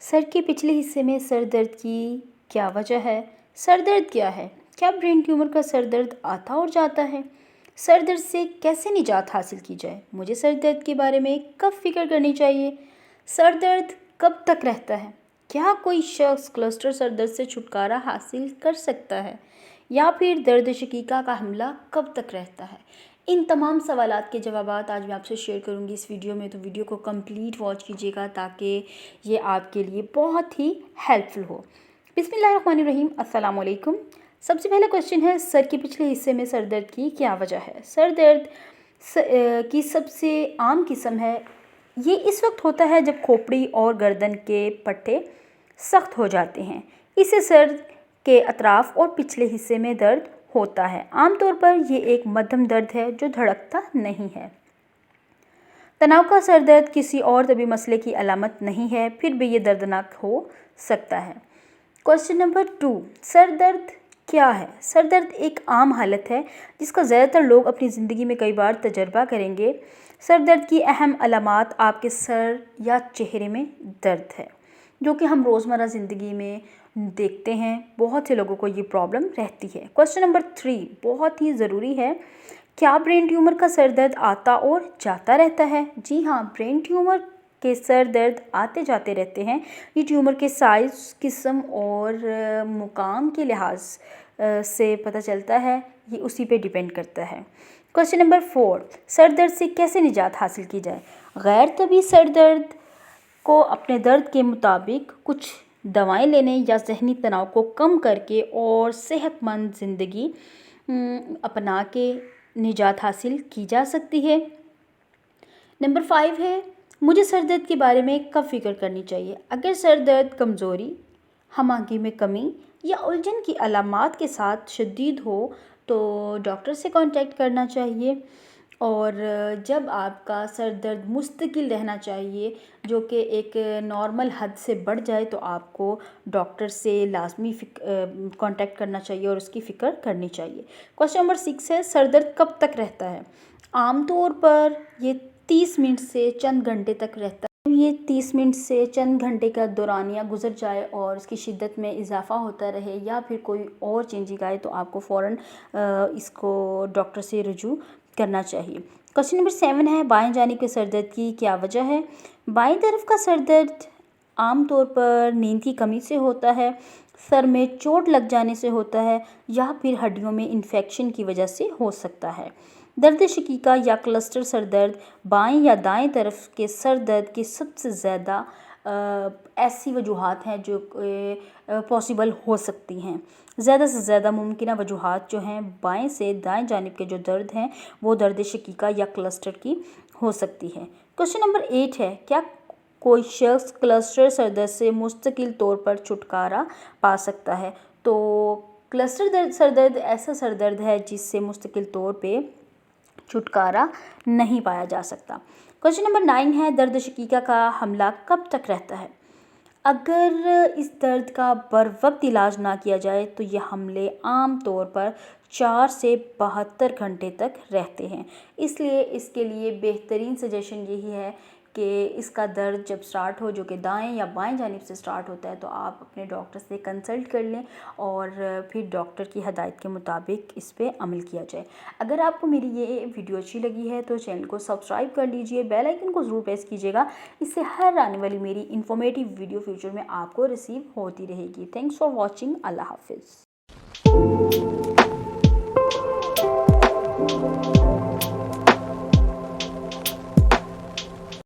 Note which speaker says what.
Speaker 1: سر کے پچھلے حصے میں سر درد کی کیا وجہ ہے؟ سر درد کیا ہے؟ کیا برین ٹیومر کا سر درد آتا اور جاتا ہے؟ سر درد سے کیسے نجات حاصل کی جائے؟ مجھے سر درد کے بارے میں کب فکر کرنی چاہیے؟ سر درد کب تک رہتا ہے؟ کیا کوئی شخص کلسٹر سر درد سے چھٹکارا حاصل کر سکتا ہے؟ یا پھر درد شقیقہ کا حملہ کب تک رہتا ہے؟ ان تمام سوالات کے جوابات آج میں آپ سے شیئر کروں گی اس ویڈیو میں، تو ویڈیو کو کمپلیٹ واچ کیجیے گا تاکہ یہ آپ کے لیے بہت ہی ہیلپ فل ہو۔ بسم اللہ الرحمن الرحیم، السلام علیکم۔ سب سے پہلا کوشچن ہے، سر کے پچھلے حصے میں سر درد کی کیا وجہ ہے؟ سر درد کی سب سے عام قسم ہے، یہ اس وقت ہوتا ہے جب کھوپڑی اور گردن کے پٹھے سخت ہو جاتے ہیں۔ اسے سر کے اطراف اور پچھلے حصے میں درد ہوتا ہے۔ عام طور پر یہ ایک مدھم درد ہے جو دھڑکتا نہیں ہے۔ تناؤ کا سر درد کسی اور طبی مسئلے کی علامت نہیں ہے، پھر بھی یہ دردناک ہو سکتا ہے۔ کوشچن نمبر 2، سر درد کیا ہے؟ سر درد ایک عام حالت ہے جس کا زیادہ تر لوگ اپنی زندگی میں کئی بار تجربہ کریں گے۔ سر درد کی اہم علامات آپ کے سر یا چہرے میں درد ہے، جو کہ ہم روزمرہ زندگی میں دیکھتے ہیں۔ بہت سے لوگوں کو یہ پرابلم رہتی ہے۔ کوشچن نمبر 3 بہت ہی ضروری ہے، کیا برین ٹیومر کا سر درد آتا اور جاتا رہتا ہے؟ جی ہاں، برین ٹیومر کے سر درد آتے جاتے رہتے ہیں۔ یہ ٹیومر کے سائز، قسم اور مقام کے لحاظ سے پتہ چلتا ہے، یہ اسی پہ ڈیپینڈ کرتا ہے۔ کوشچن نمبر 4، سر درد سے کیسے نجات حاصل کی جائے؟ غیر طبی سر درد کو اپنے درد کے مطابق کچھ دوائیں لینے یا ذہنی تناؤ کو کم کر کے اور صحت مند زندگی اپنا کے نجات حاصل کی جا سکتی ہے۔ نمبر 5 ہے، مجھے سر درد کے بارے میں کب فکر کرنی چاہیے؟ اگر سر درد کمزوری، ہم آہنگی میں کمی یا الجھن کی علامات کے ساتھ شدید ہو تو ڈاکٹر سے کانٹیکٹ کرنا چاہیے، اور جب آپ کا سر درد مستقل رہنا چاہیے جو کہ ایک نارمل حد سے بڑھ جائے تو آپ کو ڈاکٹر سے لازمی کانٹیکٹ کرنا چاہیے اور اس کی فکر کرنی چاہیے۔ کوشچن نمبر 6 ہے، سر درد کب تک رہتا ہے؟ عام طور پر یہ 30 منٹ سے چند گھنٹے تک رہتا ہے۔ یہ 30 منٹ سے چند گھنٹے کا دورانیہ گزر جائے اور اس کی شدت میں اضافہ ہوتا رہے یا پھر کوئی اور چینجنگ آئے تو آپ کو فوراً اس کو ڈاکٹر سے رجوع کرنا چاہیے۔ کوشچن نمبر 7 ہے، بائیں جانب کے سر درد کی کیا وجہ ہے؟ بائیں طرف کا سر درد عام طور پر نیند کی کمی سے ہوتا ہے، سر میں چوٹ لگ جانے سے ہوتا ہے یا پھر ہڈیوں میں انفیکشن کی وجہ سے ہو سکتا ہے۔ درد شقیقہ یا کلسٹر سر درد بائیں یا دائیں طرف کے سر درد کی سب سے زیادہ ایسی وجوہات ہیں جو پاسبل ہو سکتی ہیں۔ زیادہ سے زیادہ ممکنہ وجوہات جو ہیں بائیں سے دائیں جانب کے جو درد ہیں وہ درد شقیقہ یا کلسٹر کی ہو سکتی ہے۔ کوشچن نمبر 8 ہے، کیا کوئی شخص کلسٹر سر درد سے مستقل طور پر چھٹکارا پا سکتا ہے؟ تو کلسٹر سر درد ایسا سر درد ہے جس سے مستقل طور پہ چھٹکارا نہیں پایا جا سکتا۔ کوشچن نمبر 9 ہے، درد شقیقہ کا حملہ کب تک رہتا ہے؟ اگر اس درد کا بروقت علاج نہ کیا جائے تو یہ حملے عام طور پر 4 سے 72 گھنٹے تک رہتے ہیں۔ اس لیے اس کے لیے بہترین سجیشن یہی ہے کہ اس کا درد جب سٹارٹ ہو، جو کہ دائیں یا بائیں جانب سے سٹارٹ ہوتا ہے، تو آپ اپنے ڈاکٹر سے کنسلٹ کر لیں اور پھر ڈاکٹر کی ہدایت کے مطابق اس پہ عمل کیا جائے۔ اگر آپ کو میری یہ ویڈیو اچھی لگی ہے تو چینل کو سبسکرائب کر لیجئے، بیل آئیکن کو ضرور پریس کیجئے گا، اس سے ہر آنے والی میری انفارمیٹیو ویڈیو فیوچر میں آپ کو ریسیو ہوتی رہے گی۔ تھینکس فار واچنگ، اللہ حافظ۔